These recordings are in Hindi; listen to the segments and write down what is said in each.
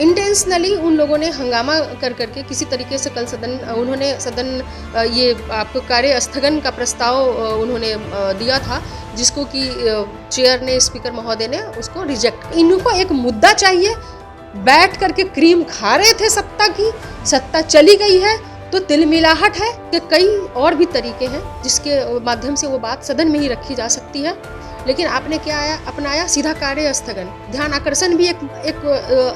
इंटेंशनली उन लोगों ने हंगामा कर करके किसी तरीके से कल सदन ये आपको कार्य स्थगन का प्रस्ताव उन्होंने दिया था, जिसको कि चेयर ने, स्पीकर महोदय ने उसको रिजेक्ट। इनको एक मुद्दा चाहिए, बैठ करके क्रीम खा रहे थे सत्ता की, सत्ता चली गई है तो तिलमिलाहट है कि कई और भी तरीके हैं जिसके माध्यम से वो बात सदन में ही रखी जा सकती है। लेकिन आपने क्या अपनाया, सीधा कार्य स्थगन। ध्यान आकर्षण भी एक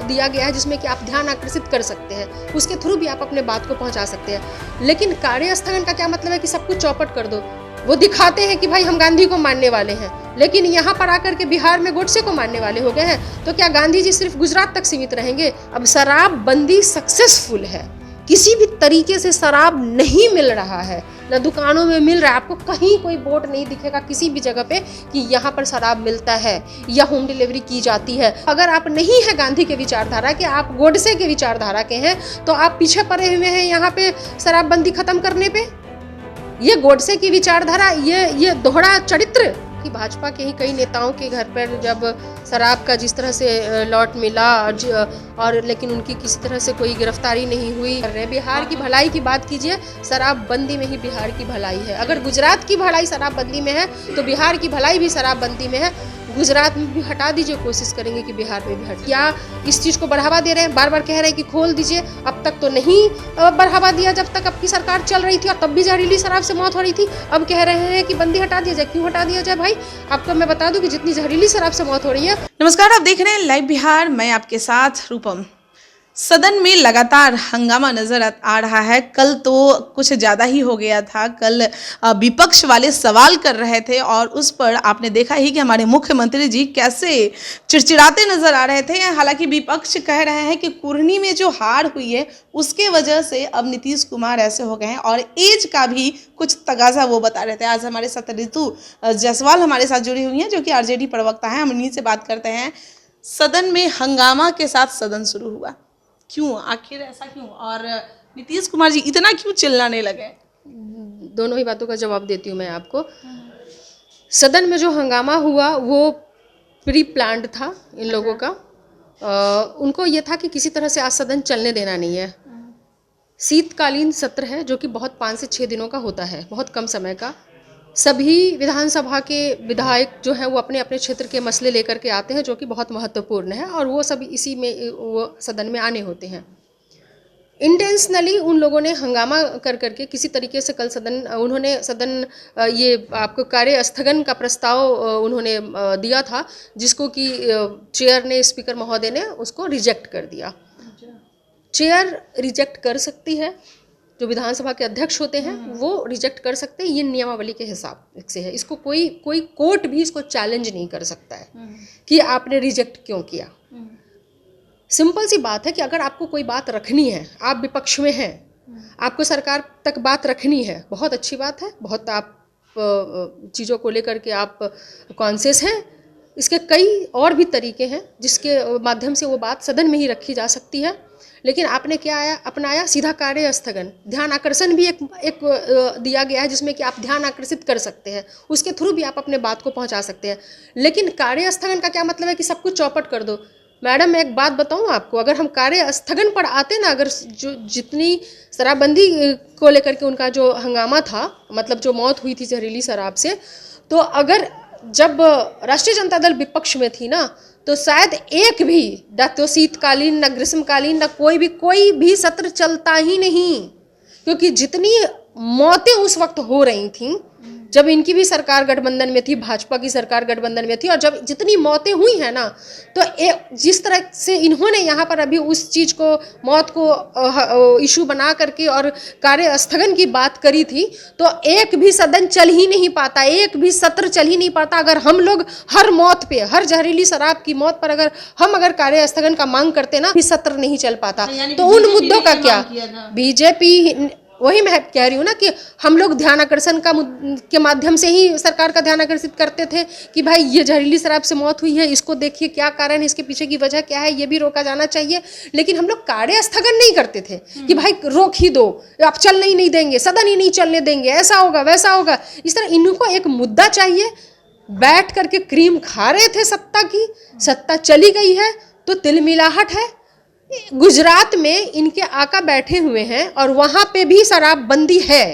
दिया गया है जिसमें कि आप ध्यान आकर्षित कर सकते हैं, उसके थ्रू भी आप अपने बात को पहुंचा सकते हैं। लेकिन कार्य स्थगन का क्या मतलब है कि सब कुछ चौपट कर दो। वो दिखाते हैं कि भाई हम गांधी को मानने वाले हैं, लेकिन यहाँ पर आकर के बिहार में गोडसे को मानने वाले हो गए हैं। तो क्या गांधी जी सिर्फ गुजरात तक सीमित रहेंगे? अब शराबबंदी सक्सेसफुल है, किसी भी तरीके से शराब नहीं मिल रहा है, ना दुकानों में मिल रहा है। आपको कहीं कोई बोर्ड नहीं दिखेगा किसी भी जगह पे कि यहाँ पर शराब मिलता है या होम डिलीवरी की जाती है। अगर आप नहीं है गांधी के विचारधारा के, आप गोडसे के विचारधारा के हैं, तो आप पीछे पड़े हुए हैं यहाँ पे शराबबंदी खत्म करने पे। ये गोडसे की विचारधारा, ये दोहरा चरित्र कि भाजपा के ही कई नेताओं के घर पर जब शराब का जिस तरह से लॉट मिला और लेकिन उनकी किसी तरह से कोई गिरफ्तारी नहीं हुई। बिहार की भलाई की बात कीजिए, शराबबंदी में ही बिहार की भलाई है। अगर गुजरात की भलाई शराबबंदी में है तो बिहार की भलाई भी शराबबंदी में है। गुजरात में भी हटा दीजिए, कोशिश करेंगे कि बिहार में भी हट। क्या इस चीज़ को बढ़ावा दे रहे हैं? बार बार कह रहे हैं कि खोल दीजिए। अब तक तो नहीं बढ़ावा दिया जब तक आपकी सरकार चल रही थी, और तब भी जहरीली शराब से मौत हो रही थी। अब कह रहे हैं कि बंदी हटा दिया जाए। क्यों हटा दिया जाए भाई? आपको मैं बता दूं कि जितनी जहरीली शराब से मौत हो रही है। नमस्कार, आप देख रहे हैं लाइव बिहार, मैं आपके साथ रूपम। सदन में लगातार हंगामा नजर आ रहा है। कल तो कुछ ज़्यादा ही हो गया था। कल विपक्ष वाले सवाल कर रहे थे और उस पर आपने देखा ही कि हमारे मुख्यमंत्री जी कैसे चिड़चिड़ाते नजर आ रहे थे। हालांकि विपक्ष कह रहे हैं कि कुर्नी में जो हार हुई है उसके वजह से अब नीतीश कुमार ऐसे हो गए हैं, और एज का भी कुछ तगाजा वो बता रहे थे। आज हमारे साथ ऋतु जायसवाल हमारे साथ जुड़ी हुई हैं, जो कि आरजेडी प्रवक्ता हैं। हम इन्हीं से बात करते हैं। सदन में हंगामा के साथ सदन शुरू हुआ, क्यों, आखिर ऐसा क्यों, और नीतीश कुमार जी इतना क्यों चिल्लाने लगे? दोनों ही बातों का जवाब देती हूँ मैं आपको। सदन में जो हंगामा हुआ वो प्री प्लान्ड था इन लोगों का। उनको ये था कि किसी तरह से आज सदन चलने देना नहीं है। शीतकालीन सत्र है जो कि बहुत 5 से 6 दिनों का होता है, बहुत कम समय का। सभी विधानसभा के विधायक जो हैं वो अपने अपने क्षेत्र के मसले लेकर के आते हैं, जो कि बहुत महत्वपूर्ण है, और वो सभी इसी में वो सदन में आने होते हैं। इंटेंशनली उन लोगों ने हंगामा कर करके किसी तरीके से कल सदन ये आपको कार्य स्थगन का प्रस्ताव उन्होंने दिया था, जिसको कि चेयर ने, स्पीकर महोदय ने उसको रिजेक्ट कर दिया। चेयर रिजेक्ट कर सकती है, जो विधानसभा के अध्यक्ष होते हैं वो रिजेक्ट कर सकते हैं। ये नियमावली के हिसाब से है। इसको कोई कोर्ट भी इसको चैलेंज नहीं कर सकता है कि आपने रिजेक्ट क्यों किया। सिंपल सी बात है कि अगर आपको कोई बात रखनी है, आप विपक्ष में हैं, आपको सरकार तक बात रखनी है, बहुत अच्छी बात है। बहुत आप चीज़ों को लेकर के आप कॉन्शियस हैं। इसके कई और भी तरीके हैं जिसके माध्यम से वो बात सदन में ही रखी जा सकती है। लेकिन आपने क्या अपनाया, सीधा कार्य स्थगन। ध्यान आकर्षण भी एक दिया गया है जिसमें कि आप ध्यान आकर्षित कर सकते हैं, उसके थ्रू भी आप अपने बात को पहुंचा सकते हैं। लेकिन कार्य स्थगन का क्या मतलब है कि सब कुछ चौपट कर दो। मैडम मैं एक बात बताऊं आपको, अगर हम कार्य स्थगन पर आते ना, अगर जो जितनी शराबबंदी को लेकर के उनका जो हंगामा था, मतलब जो मौत हुई थी जहरीली शराब से, तो अगर जब राष्ट्रीय जनता दल विपक्ष में थी ना, तो शायद एक भी न तो शीतकालीन, न ग्रीष्मकालीन, न कोई भी सत्र चलता ही नहीं। क्योंकि जितनी मौतें उस वक्त हो रही थीं, जब इनकी भी सरकार गठबंधन में थी, भाजपा की सरकार गठबंधन में थी, और जब जितनी मौतें हुई हैं ना, तो जिस तरह से इन्होंने यहाँ पर अभी उस चीज़ को, मौत को इशू बना करके और कार्य स्थगन की बात करी थी, तो एक भी सदन चल ही नहीं पाता, एक भी सत्र चल ही नहीं पाता। अगर हम लोग हर मौत पे, हर जहरीली शराब की मौत पर अगर कार्य स्थगन का मांग करते ना, भी सत्र नहीं चल पाता। तो उन मुद्दों का क्या, बीजेपी, वही मैं कह रही हूँ ना कि हम लोग ध्यान आकर्षण के माध्यम से ही सरकार का ध्यान आकर्षित करते थे कि भाई ये जहरीली शराब से मौत हुई है, इसको देखिए क्या कारण है, इसके पीछे की वजह क्या है, ये भी रोका जाना चाहिए। लेकिन हम लोग कार्य स्थगन नहीं करते थे कि भाई रोक ही दो, आप चलने ही नहीं देंगे, सदन ही नहीं चलने देंगे, ऐसा होगा वैसा होगा। इस तरह इनको एक मुद्दा चाहिए, बैठ करके क्रीम खा रहे थे सत्ता की, सत्ता चली गई है तो तिलमिलाहट है गुजरात में इनके आका बैठे हुए हैं और वहाँ पे भी शराबबंदी है,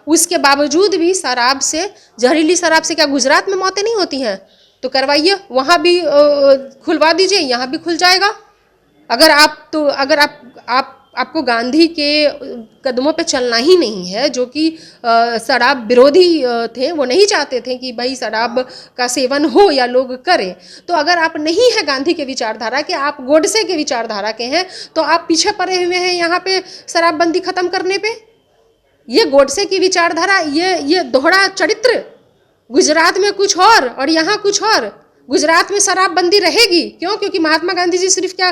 उसके बावजूद भी शराब से, जहरीली शराब से क्या गुजरात में मौतें नहीं होती हैं? तो करवाइए, वहाँ भी खुलवा दीजिए, यहाँ भी खुल जाएगा। अगर आपको गांधी के कदमों पे चलना ही नहीं है, जो कि शराब विरोधी थे, वो नहीं चाहते थे कि भाई शराब का सेवन हो या लोग करें, तो अगर आप नहीं है गांधी के विचारधारा के, आप गोडसे के विचारधारा के हैं, तो आप पीछे पड़े हुए हैं यहाँ पे शराबबंदी खत्म करने पे। ये गोडसे की विचारधारा, ये दोहरा चरित्र, गुजरात में कुछ और यहाँ कुछ और। गुजरात में शराबबंदी रहेगी, क्यों? क्योंकि महात्मा गांधी जी सिर्फ क्या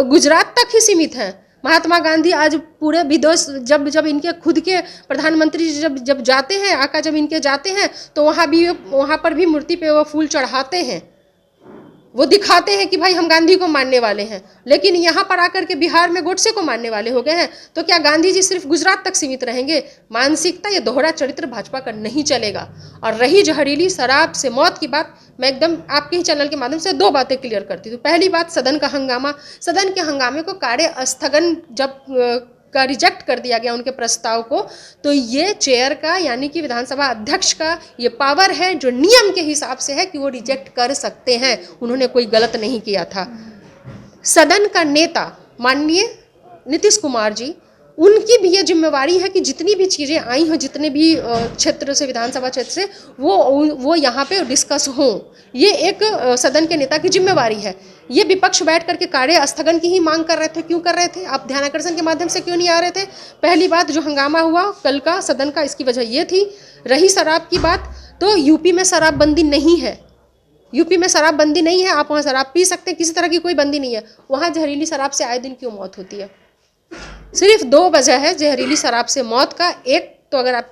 गुजरात तक ही सीमित हैं? महात्मा गांधी आज पूरे विदेश, जब इनके खुद के प्रधानमंत्री जब जाते हैं, आका जब इनके जाते हैं, तो वहाँ पर भी मूर्ति पे वो फूल चढ़ाते हैं, वो दिखाते हैं कि भाई हम गांधी को मानने वाले हैं। लेकिन यहाँ पर आकर के बिहार में गोडसे को मानने वाले हो गए हैं, तो क्या गांधी जी सिर्फ गुजरात तक सीमित रहेंगे? मानसिकता, ये दोहरा चरित्र भाजपा का नहीं चलेगा। और रही जहरीली शराब से मौत की बात, मैं एकदम आपके ही चैनल के माध्यम से 2 बातें क्लियर करती हूँ। पहली बात, सदन का हंगामा, सदन के हंगामे को कार्य स्थगन जब का रिजेक्ट कर दिया गया उनके प्रस्ताव को, तो ये चेयर का, यानी कि विधानसभा अध्यक्ष का ये पावर है जो नियम के हिसाब से है कि वो रिजेक्ट कर सकते हैं। उन्होंने कोई गलत नहीं किया था। सदन का नेता माननीय नीतीश कुमार जी, उनकी भी ये जिम्मेवारी है कि जितनी भी चीज़ें आई हों, जितने भी क्षेत्र से, विधानसभा क्षेत्र से, वो यहाँ पे डिस्कस हों। ये एक सदन के नेता की जिम्मेवारी है। ये विपक्ष बैठ करके कार्य स्थगन की ही मांग कर रहे थे। क्यों कर रहे थे? आप ध्यानाकर्षण के माध्यम से क्यों नहीं आ रहे थे? पहली बात, जो हंगामा हुआ कल का सदन का, इसकी वजह ये थी। रही शराब की बात, तो यूपी में शराबबंदी नहीं है, यूपी में शराबबंदी नहीं है, आप वहाँ शराब पी सकते हैं, किसी तरह की कोई बंदी नहीं है। वहाँ जहरीली शराब से आए दिन क्यों मौत होती है? सिर्फ 2 वजह है जहरीली शराब से मौत का। एक तो अगर आप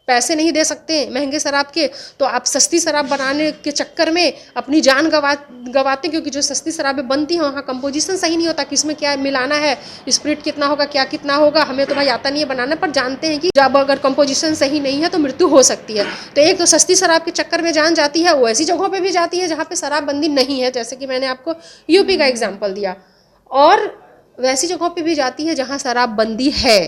पैसे नहीं दे सकते महंगे शराब के, तो आप सस्ती शराब बनाने के चक्कर में अपनी जान गवाते, क्योंकि जो सस्ती शराबें बनती हैं वहाँ कंपोजिशन सही नहीं होता, किसमें क्या मिलाना है, स्प्रिट कितना होगा, क्या कितना होगा, हमें तो भाई आता नहीं है बनाना, पर जानते हैं कि जब अगर कंपोजिशन सही नहीं है तो मृत्यु हो सकती है। तो एक तो सस्ती शराब के चक्कर में जान जाती है, वो ऐसी जगहों पर भी जाती है जहाँ पर शराबबंदी नहीं है, जैसे कि मैंने आपको यूपी का एग्जाम्पल दिया, और वैसी जगहों पे भी जाती है जहां शराबबंदी है।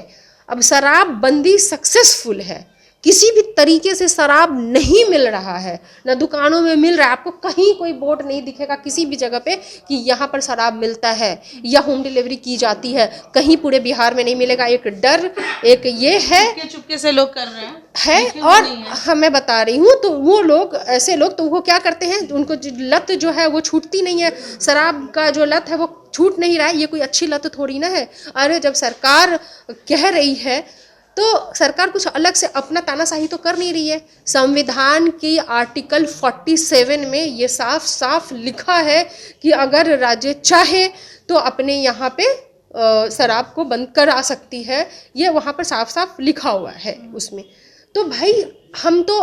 अब शराबबंदी सक्सेसफुल है, किसी भी तरीके से शराब नहीं मिल रहा है, ना दुकानों में मिल रहा है, आपको कहीं कोई बोर्ड नहीं दिखेगा किसी भी जगह पे कि यहाँ पर शराब मिलता है या होम डिलीवरी की जाती है, कहीं पूरे बिहार में नहीं मिलेगा। एक डर, एक ये है, चुपके से लोग कर रहे है। और हाँ, मैं बता रही हूँ, तो वो लोग, ऐसे लोग, तो वो क्या करते हैं, उनको लत जो है वो छूटती नहीं है, शराब का जो लत है वो छूट नहीं रहा है। ये कोई अच्छी लत थोड़ी ना है। अरे जब सरकार कह रही है, तो सरकार कुछ अलग से अपना तानाशाही तो कर नहीं रही है। संविधान की आर्टिकल 47 में ये साफ साफ लिखा है कि अगर राज्य चाहे तो अपने यहाँ पे शराब को बंद करा सकती है, ये वहाँ पर साफ साफ लिखा हुआ है उसमें। तो भाई, हम तो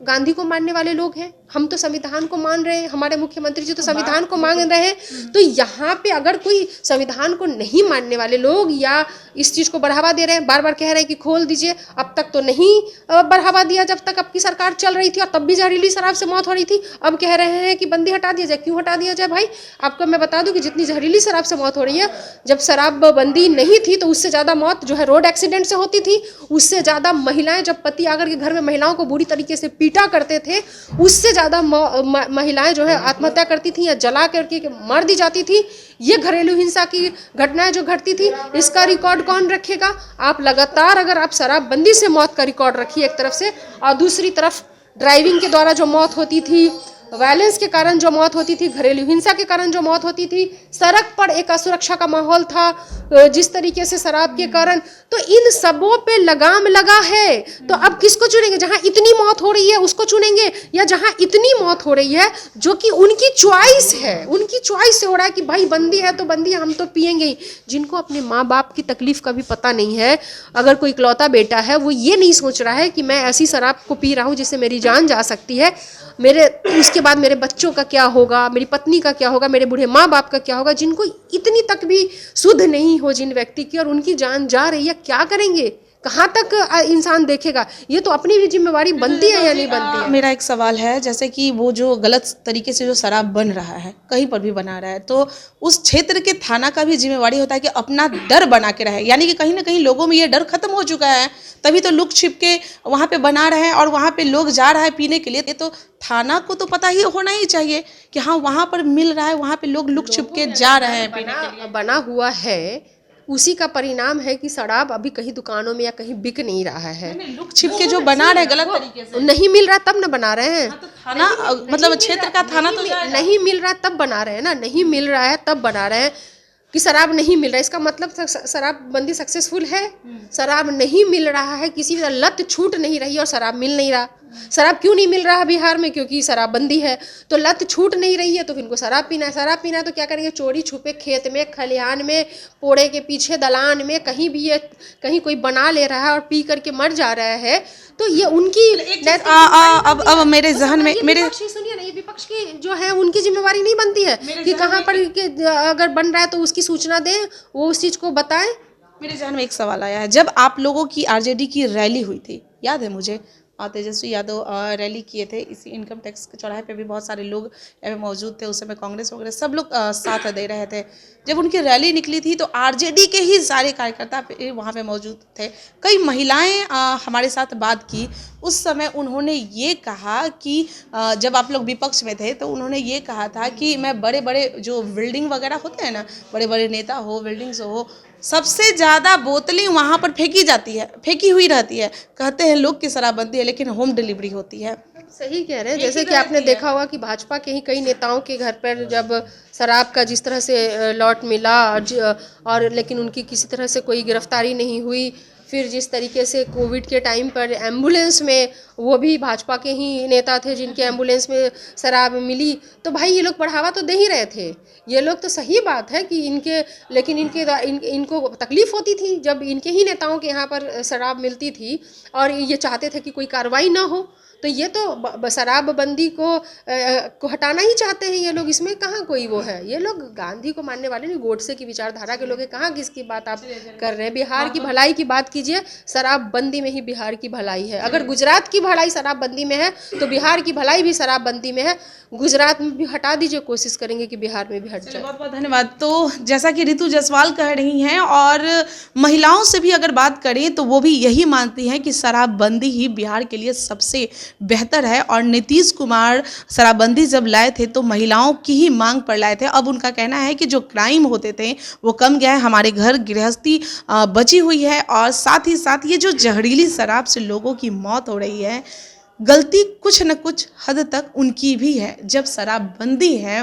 गांधी को मानने वाले लोग हैं, हम तो संविधान को मान रहे हैं, हमारे मुख्यमंत्री जी तो संविधान को मान रहे हैं। तो यहाँ पे अगर कोई संविधान को नहीं मानने वाले लोग या इस चीज़ को बढ़ावा दे रहे हैं, बार बार कह रहे हैं कि खोल दीजिए, अब तक तो नहीं बढ़ावा दिया जब तक आपकी सरकार चल रही थी, और तब भी जहरीली शराब से मौत हो रही थी। अब कह रहे हैं कि बंदी हटा दिया जाए। क्यों हटा दिया जाए भाई? आपको मैं बता दूं कि जितनी जहरीली शराब से मौत हो रही है, जब शराब बंदी नहीं थी तो उससे ज़्यादा मौत जो है रोड एक्सीडेंट से होती थी, उससे ज़्यादा महिलाएं, जब पति आकर के घर में महिलाओं को बुरी तरीके से पीटा करते थे, उससे ज़्यादा महिलाएं जो है आत्महत्या करती थी या जला करके मर दी जाती थी। ये घरेलू हिंसा की घटनाएं जो घटती थी, इसका रिकॉर्ड कौन रखेगा? आप लगातार, अगर आप शराबबंदी से मौत का रिकॉर्ड रखिए एक तरफ से, और दूसरी तरफ ड्राइविंग के द्वारा जो मौत होती थी, वायलेंस के कारण जो मौत होती थी, घरेलू हिंसा के कारण जो मौत होती थी, सड़क पर एक असुरक्षा का माहौल था जिस तरीके से शराब के कारण, तो इन सबों पे लगाम लगा है। तो अब किसको चुनेंगे? जहां इतनी मौत हो रही है उसको चुनेंगे, या जहां इतनी मौत हो रही है जो कि उनकी चॉइस है, उनकी चॉइस से हो रहा है कि भाई बंदी है तो बंदी है, हम तो पियेंगे ही। जिनको अपने माँ बाप की तकलीफ का भी पता नहीं है, अगर कोई इकलौता बेटा है, वो ये नहीं सोच रहा है कि मैं ऐसी शराब को पी रहा हूँ जिससे मेरी जान जा सकती है, उसके बाद मेरे बच्चों का क्या होगा, मेरी पत्नी का क्या होगा, मेरे बूढ़े माँ बाप का क्या होगा, जिनको इतनी तक भी सुध नहीं हो जिन व्यक्ति की, और उनकी जान जा रही है, क्या करेंगे? कहाँ तक इंसान देखेगा? ये तो अपनी भी जिम्मेवारी बनती है या नहीं बनती है? मेरा एक सवाल है, जैसे कि वो जो गलत तरीके से जो शराब बन रहा है, कहीं पर भी बना रहा है, तो उस क्षेत्र के थाना का भी जिम्मेवारी होता है कि अपना डर बना के रहे, यानी कि कहीं ना कहीं लोगों में ये डर खत्म हो चुका है, तभी तो लुक छिप के वहाँ पे बना रहे हैं और वहाँ पे लोग जा रहा है पीने के लिए। ये तो थाना को तो पता ही होना ही चाहिए कि हाँ वहाँ पर मिल रहा है, वहाँ पे लोग लुक छिप के जा रहे हैं पीने के लिए। बना हुआ है, उसी का परिणाम है कि शराब अभी कहीं दुकानों में या कहीं बिक नहीं रहा है। लुक छिप के जो बना रहे हैं गलत तरीके से, नहीं मिल रहा तब ना बना रहे हैं। तो थाना मतलब क्षेत्र का थाना तो नहीं मिल रहा तब बना रहे हैं ना, नहीं मिल रहा है तब बना रहे हैं कि शराब नहीं मिल रहा है। इसका मतलब शराबबंदी सक्सेसफुल है। शराब नहीं मिल रहा है, किसी भी लत छूट नहीं रही और शराब मिल नहीं रहा। शराब क्यों नहीं मिल रहा बिहार में? क्योंकि शराबबंदी है। तो लत छूट नहीं रही है तो फिर इनको शराब पीना है। शराब पीना है तो क्या करेंगे? चोरी छुपे खेत में, खलिहान में, पोड़े के पीछे, दलान में, कहीं भी ये कहीं कोई बना ले रहा है और पी करके मर जा रहा है। तो ये उनकी अब मेरे जहन में सुनिए ना, ये विपक्ष की जो है उनकी जिम्मेवारी नहीं बनती है कि कहाँ पर अगर बन रहा है तो उसकी सूचना दें, वो उस चीज को बताएं। मेरे जहन में एक सवाल आया है, जब आप लोगों की आरजेडी की रैली हुई थी, याद है मुझे, तेजस्वी यादव रैली किए थे, इसी इनकम टैक्स के चौराहे पे भी बहुत सारे लोग मौजूद थे। उस समय कांग्रेस वगैरह सब लोग साथ दे रहे थे। जब उनकी रैली निकली थी तो आरजेडी के ही सारे कार्यकर्ता वहाँ पे मौजूद थे। कई महिलाएं हमारे साथ बात की। उस समय उन्होंने ये कहा कि जब आप लोग विपक्ष में थे तो उन्होंने ये कहा था कि मैं बड़े बड़े जो बिल्डिंग वगैरह होते हैं ना, बड़े बड़े नेता हो, बिल्डिंग्स हो, सबसे ज़्यादा बोतलें वहाँ पर फेंकी जाती है, फेंकी हुई रहती है। कहते हैं लोग की शराबबंदी है लेकिन होम डिलीवरी होती है। सही कह रहे हैं। जैसे कि आपने देखा होगा कि भाजपा के ही कई नेताओं के घर पर जब शराब का जिस तरह से लॉट मिला और लेकिन उनकी किसी तरह से कोई गिरफ्तारी नहीं हुई। फिर जिस तरीके से कोविड के टाइम पर एम्बुलेंस में, वो भी भाजपा के ही नेता थे जिनके एम्बुलेंस में शराब मिली। तो भाई ये लोग बढ़ावा तो दे ही रहे थे, ये लोग तो सही बात है कि लेकिन इनको तकलीफ होती थी जब इनके ही नेताओं के यहाँ पर शराब मिलती थी और ये चाहते थे कि कोई कार्रवाई ना हो। तो ये तो शराबबंदी को हटाना ही चाहते हैं ये लोग। इसमें कहाँ कोई वो है? ये लोग गांधी को मानने वाले नहीं, गोडसे की विचारधारा के लोग हैं। कहाँ किसकी बात आप कर रहे हैं? बिहार की भलाई की बात कीजिए। शराबबंदी में ही बिहार की भलाई है। अगर गुजरात की भलाई शराबबंदी में है तो बिहार की भलाई भी शराबबंदी में है। गुजरात में भी हटा दीजिए, कोशिश करेंगे कि बिहार में भी हट जाए। बहुत बहुत धन्यवाद। तो जैसा कि ऋतु जायसवाल कह रही हैं और महिलाओं से भी अगर बात करें तो वो भी यही मानती हैं कि शराबबंदी ही बिहार के लिए सबसे बेहतर है। और नीतीश कुमार शराबबंदी जब लाए थे तो महिलाओं की ही मांग पर लाए थे। अब उनका कहना है कि जो क्राइम होते थे वो कम गया है, हमारे घर गृहस्थी बची हुई है और साथ ही साथ ये जो जहरीली शराब से लोगों की मौत हो रही है, गलती कुछ न कुछ हद तक उनकी भी है। जब शराबबंदी है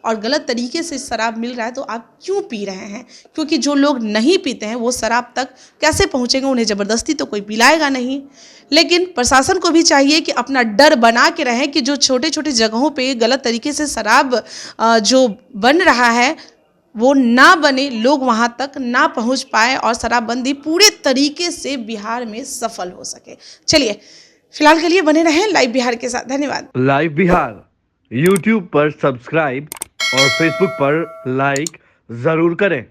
और गलत तरीके से शराब मिल रहा है तो आप क्यों पी रहे हैं? क्योंकि जो लोग नहीं पीते हैं वो शराब तक कैसे पहुंचेंगे? उन्हें ज़बरदस्ती तो कोई पिलाएगा नहीं। लेकिन प्रशासन को भी चाहिए कि अपना डर बना के रहें कि जो छोटे छोटे जगहों पे गलत तरीके से शराब जो बन रहा है वो ना बने, लोग वहाँ तक ना पहुँच पाए और शराबबंदी पूरे तरीके से बिहार में सफल हो सके। चलिए फिलहाल के लिए बने रहें लाइव बिहार के साथ। धन्यवाद। लाइव बिहार यूट्यूब पर सब्सक्राइब और फेसबुक पर लाइक जरूर करें।